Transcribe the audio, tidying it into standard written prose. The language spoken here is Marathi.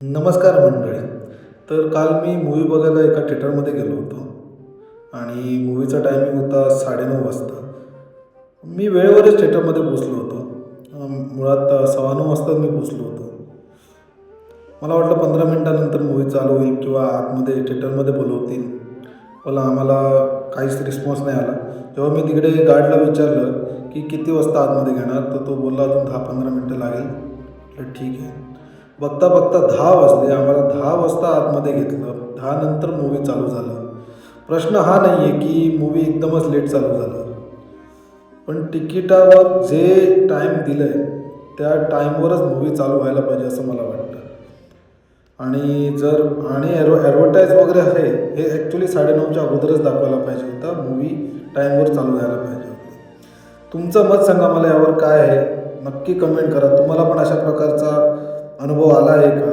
नमस्कार मंडळी. तर काल मी मूव्ही बघायला एका थिएटरमध्ये गेलो होतो आणि मूव्हीचा टायमिंग होता 9:30 वाजता. मी वेळेवरच थिएटरमध्ये पोहोचलो होतो. मुळात 9:15 वाजताच मी पोहोचलो होतो. मला वाटलं 15 मिनिटानंतर मूव्ही चालू होईल किंवा आतमध्ये थिएटरमध्ये बोलवतील. पण आम्हाला काहीच रिस्पॉन्स नाही आला. जेव्हा मी तिकडे गार्डला विचारलं की किती वाजता आतमध्ये घेणार, तर तो बोलला अजून 10-15 मिनटं लागेल. म्हटलं ठीक आहे. बघता बघता 10 वाजले. आम्हाला 10 वाजता आतमध्ये घेतलं. 10 नंतर मूव्ही चालू झाला. प्रश्न हा नाही आहे की मूव्ही एकदमच लेट चालू झाला. पण तिकिटावर जे टाईम दिलं आहे, त्या टाईमवरच मूव्ही चालू व्हायला पाहिजे असं मला वाटतं. आणि जर आणि ॲडव्हर्टाईज वगैरे आहे, हे ॲक्च्युली 9:30च्या अगोदरच दाखवायला पाहिजे होता. मूव्ही टाईमवर चालू व्हायला पाहिजे होती. तुमचं मत सांगा मला यावर काय आहे? नक्की कमेंट करा. तुम्हाला पण अशा प्रकारचा अनुभव आला आहे का?